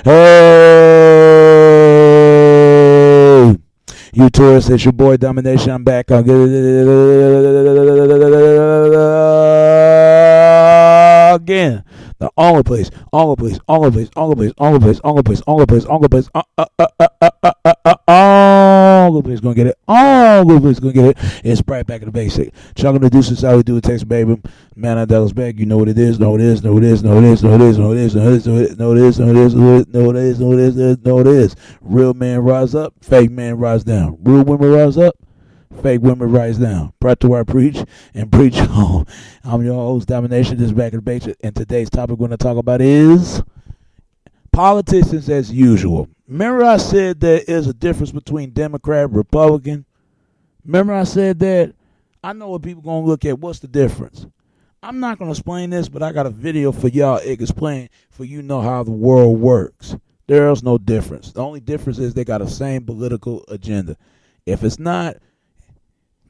Hey, you tourists, it's your boy Domination. I'm back on again. The only place, only place, only place, only place, only place, only place, only place, only place, only place gonna get it. Only place gonna get it. It's right back to the basic. Chugging the deuces, how we do it, Texas baby. Man, I Dallas back. You know what it is. Know it is. Know it is. Know it is. Know it is. Know it is. Know it is. Know it is. Know it is. Know it is. Know it is. Know it is. Know it is. Real man rise up. Fake man rise down. Real women rise up. Fake women rise down. Practice where I preach and preach home. I'm your host, Domination. This is back in the basic. And today's topic we're going to talk about is politicians as usual. Remember I said there is a difference between Democrat and Republican? Remember I said that? I know what people going to look at. What's the difference? I'm not going to explain this, but I got a video for y'all. It can explain for you know how the world works. There's no difference. The only difference is they got the same political agenda. If it's not,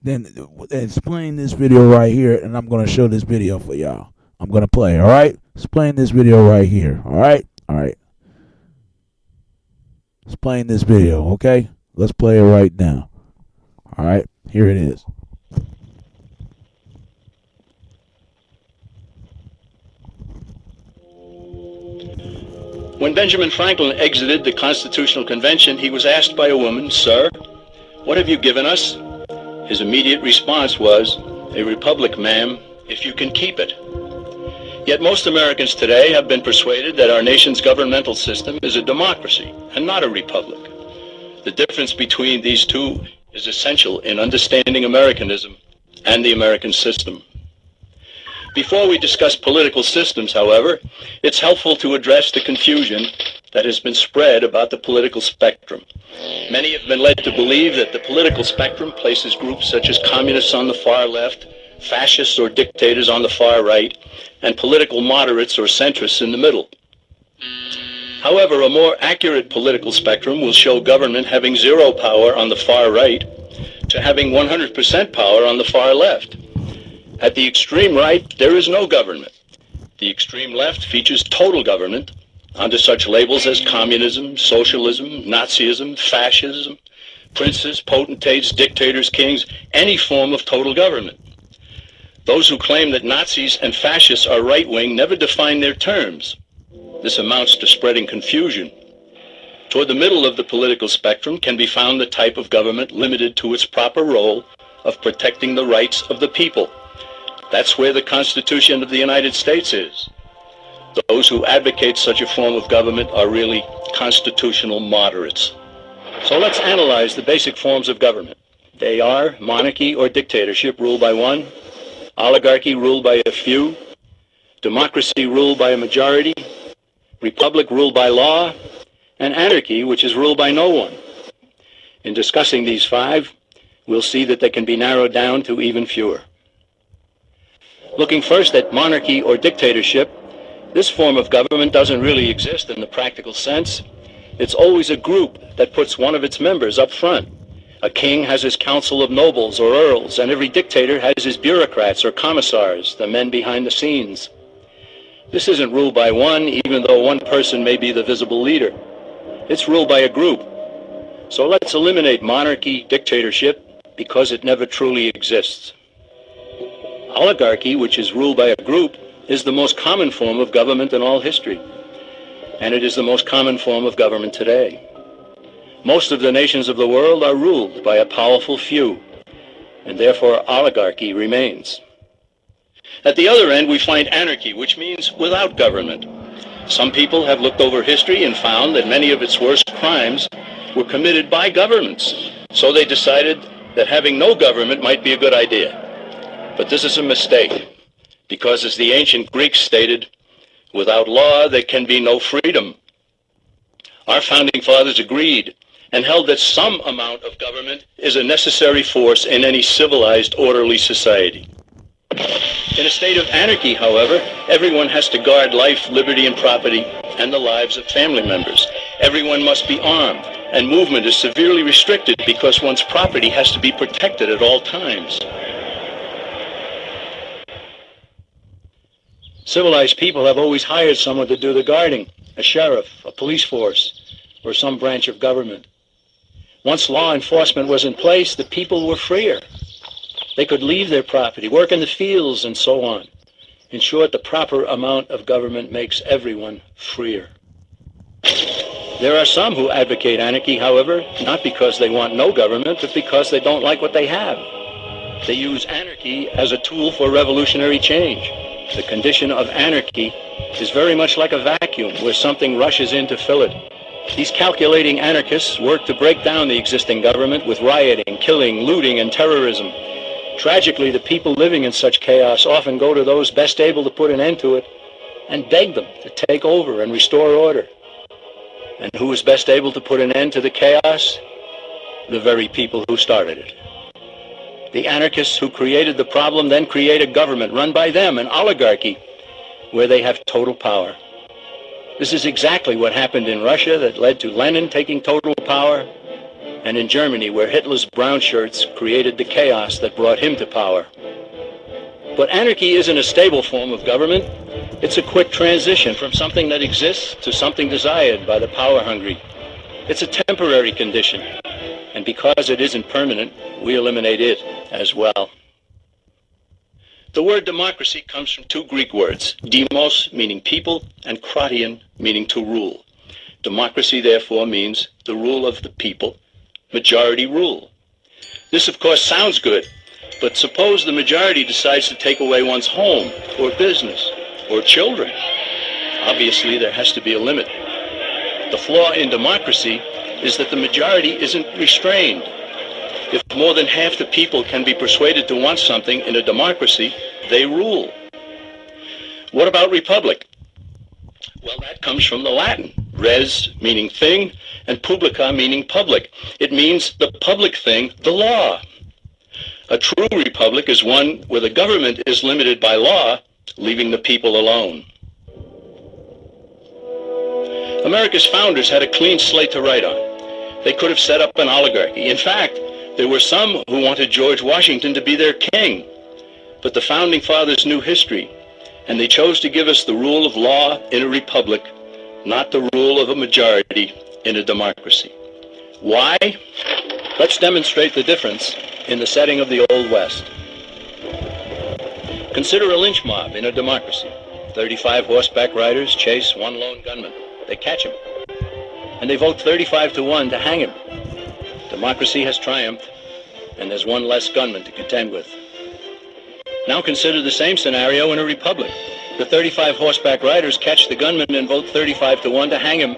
then explain this video right here, and I'm going to show this video for y'all. I'm going to play, all right? Explain this video right here, all right? All right. Explain this video, okay? Let's play it right now. All right, here it is. When Benjamin Franklin exited the Constitutional Convention, he was asked by a woman, "Sir, what have you given us?" His immediate response was, "A republic, ma'am, if you can keep it." Yet most Americans today have been persuaded that our nation's governmental system is a democracy and not a republic. The difference between these two is essential in understanding Americanism and the American system. Before we discuss political systems, however, it's helpful to address the confusion that has been spread about the political spectrum. Many have been led to believe that the political spectrum places groups such as communists on the far left, fascists or dictators on the far right, and political moderates or centrists in the middle. However, a more accurate political spectrum will show government having zero power on the far right to having 100% power on the far left. At the extreme right, there is no government. The extreme left features total government under such labels as communism, socialism, Nazism, fascism, princes, potentates, dictators, kings, any form of total government. Those who claim that Nazis and fascists are right-wing never define their terms. This amounts to spreading confusion. Toward the middle of the political spectrum can be found the type of government limited to its proper role of protecting the rights of the people. That's where the Constitution of the United States is. Those who advocate such a form of government are really constitutional moderates. So let's analyze the basic forms of government. They are monarchy or dictatorship ruled by one, oligarchy ruled by a few, democracy ruled by a majority, republic ruled by law, and anarchy, which is ruled by no one. In discussing these five, we'll see that they can be narrowed down to even fewer. Looking first at monarchy or dictatorship, this form of government doesn't really exist in the practical sense. It's always a group that puts one of its members up front. A king has his council of nobles or earls, and every dictator has his bureaucrats or commissars, the men behind the scenes. This isn't ruled by one, even though one person may be the visible leader. It's ruled by a group. So let's eliminate monarchy, dictatorship, because it never truly exists. Oligarchy, which is ruled by a group, is the most common form of government in all history. And it is the most common form of government today. Most of the nations of the world are ruled by a powerful few, and therefore oligarchy remains. At the other end, we find anarchy, which means without government. Some people have looked over history and found that many of its worst crimes were committed by governments. So they decided that having no government might be a good idea. But this is a mistake, because as the ancient Greeks stated, without law there can be no freedom. Our founding fathers agreed and held that some amount of government is a necessary force in any civilized, orderly society. In a state of anarchy, however, everyone has to guard life, liberty, and property, and the lives of family members. Everyone must be armed, and movement is severely restricted because one's property has to be protected at all times. Civilized people have always hired someone to do the guarding, a sheriff, a police force, or some branch of government. Once law enforcement was in place, the people were freer. They could leave their property, work in the fields, and so on. In short, the proper amount of government makes everyone freer. There are some who advocate anarchy, however, not because they want no government, but because they don't like what they have. They use anarchy as a tool for revolutionary change. The condition of anarchy is very much like a vacuum where something rushes in to fill it. These calculating anarchists work to break down the existing government with rioting, killing, looting, and terrorism. Tragically, the people living in such chaos often go to those best able to put an end to it and beg them to take over and restore order. And who is best able to put an end to the chaos? The very people who started it. The anarchists who created the problem then create a government run by them, an oligarchy, where they have total power. This is exactly what happened in Russia that led to Lenin taking total power, and in Germany, where Hitler's brown shirts created the chaos that brought him to power. But anarchy isn't a stable form of government. It's a quick transition from something that exists to something desired by the power-hungry. It's a temporary condition, and because it isn't permanent, we eliminate it as well. The word democracy comes from two Greek words, demos, meaning people, and kratein, meaning to rule. Democracy, therefore, means the rule of the people, majority rule. This, of course, sounds good, but suppose the majority decides to take away one's home, or business, or children. Obviously, there has to be a limit. The flaw in democracy is that the majority isn't restrained. If more than half the people can be persuaded to want something in a democracy, they rule. What about republic? Well, that comes from the Latin. Res, meaning thing, and publica, meaning public. It means the public thing, the law. A true republic is one where the government is limited by law, leaving the people alone. America's founders had a clean slate to write on. They could have set up an oligarchy. In fact, there were some who wanted George Washington to be their king. But the founding fathers knew history, and they chose to give us the rule of law in a republic, not the rule of a majority in a democracy. Why? Let's demonstrate the difference in the setting of the Old West. Consider a lynch mob in a democracy. 35 horseback riders chase one lone gunman. They catch him, and they vote 35-1 to hang him. Democracy has triumphed, and there's one less gunman to contend with. Now consider the same scenario in a republic. The 35 horseback riders catch the gunman and vote 35-1 to hang him,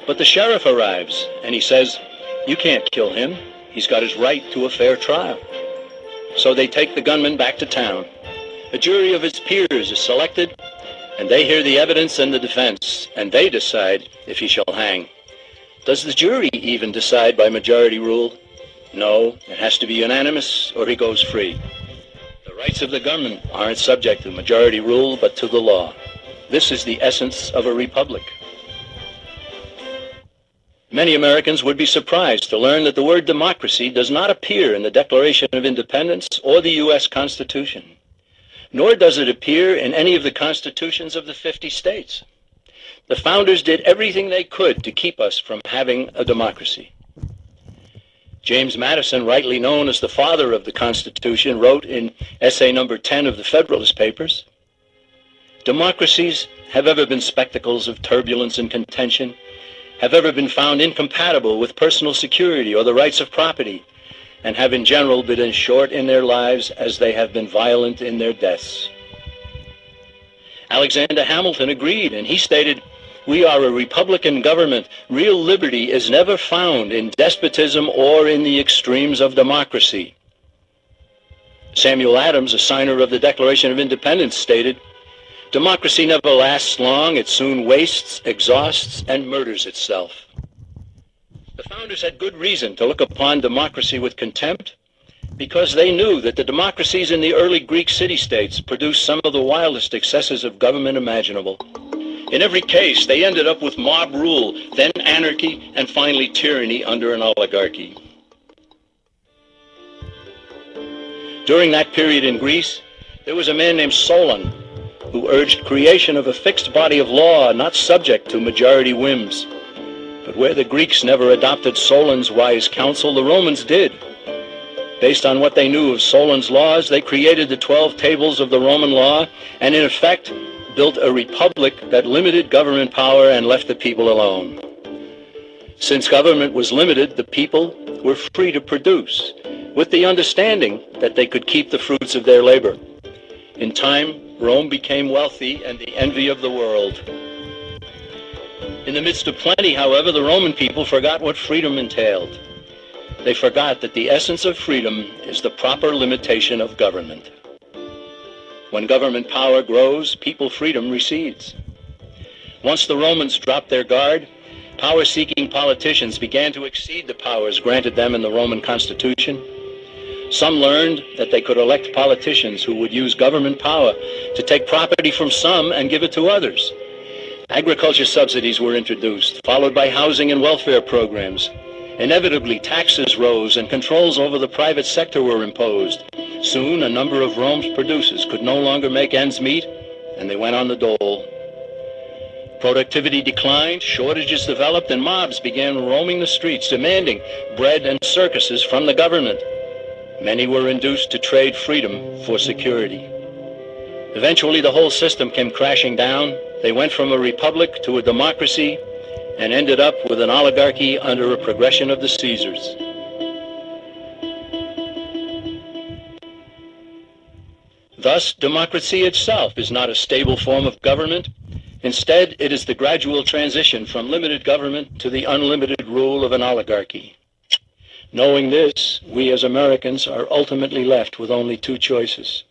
but the sheriff arrives, and he says, "You can't kill him. He's got his right to a fair trial." So they take the gunman back to town. A jury of his peers is selected, and they hear the evidence and the defense, and they decide if he shall hang. Does the jury even decide by majority rule? No, it has to be unanimous or he goes free. The rights of the gunman aren't subject to majority rule, but to the law. This is the essence of a republic. Many Americans would be surprised to learn that the word democracy does not appear in the Declaration of Independence or the U.S. Constitution, nor does it appear in any of the constitutions of the 50 states. The founders did everything they could to keep us from having a democracy. James Madison, rightly known as the father of the Constitution, wrote in essay number 10 of the Federalist Papers, "Democracies have ever been spectacles of turbulence and contention, have ever been found incompatible with personal security or the rights of property, and have in general been as short in their lives as they have been violent in their deaths." Alexander Hamilton agreed, and he stated, "We are a republican government. Real liberty is never found in despotism or in the extremes of democracy." Samuel Adams, a signer of the Declaration of Independence, stated, "Democracy never lasts long. It soon wastes, exhausts, and murders itself." The founders had good reason to look upon democracy with contempt, because they knew that the democracies in the early Greek city-states produced some of the wildest excesses of government imaginable. In every case, they ended up with mob rule, then anarchy, and finally tyranny under an oligarchy. During that period in Greece, there was a man named Solon, who urged creation of a fixed body of law not subject to majority whims. But where the Greeks never adopted Solon's wise counsel, the Romans did. Based on what they knew of Solon's laws, they created the 12 tables of the Roman law and in effect built a republic that limited government power and left the people alone. Since government was limited, the people were free to produce, with the understanding that they could keep the fruits of their labor. In time, Rome became wealthy and the envy of the world. In the midst of plenty, however, the Roman people forgot what freedom entailed. They forgot that the essence of freedom is the proper limitation of government. When government power grows, people freedom recedes. Once the Romans dropped their guard, power-seeking politicians began to exceed the powers granted them in the Roman Constitution. Some learned that they could elect politicians who would use government power to take property from some and give it to others. Agriculture subsidies were introduced, followed by housing and welfare programs. Inevitably, taxes rose and controls over the private sector were imposed. Soon, a number of Rome's producers could no longer make ends meet, and they went on the dole. Productivity declined, shortages developed, and mobs began roaming the streets, demanding bread and circuses from the government. Many were induced to trade freedom for security. Eventually, the whole system came crashing down. They went from a republic to a democracy and ended up with an oligarchy under a progression of the Caesars. Thus, democracy itself is not a stable form of government. Instead, it is the gradual transition from limited government to the unlimited rule of an oligarchy. Knowing this, we as Americans are ultimately left with only two choices.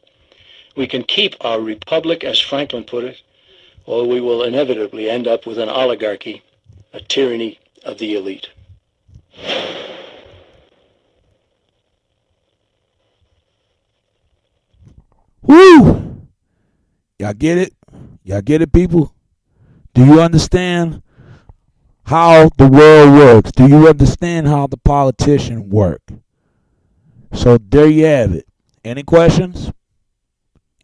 We can keep our republic, as Franklin put it, or we will inevitably end up with an oligarchy, a tyranny of the elite. Woo! Y'all get it? Y'all get it, people? Do you understand how the world works? Do you understand how the politicians work? So there you have it. Any questions?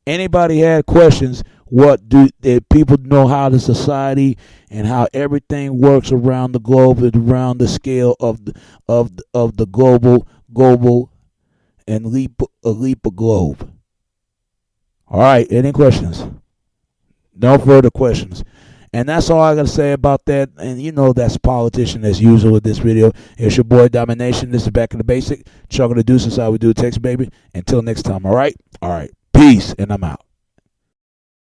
Anybody had questions? What do people know how the society and how everything works around the globe and around the scale of the global and leap a globe? All right, any questions? No further questions. And that's all I got to say about that. And you know that's politician as usual with this video. It's your boy Domination. This is Back in the Basic. Chugging the deuces, how we do it, Texas, baby. Until next time, all right? All right. Peace, and I'm out.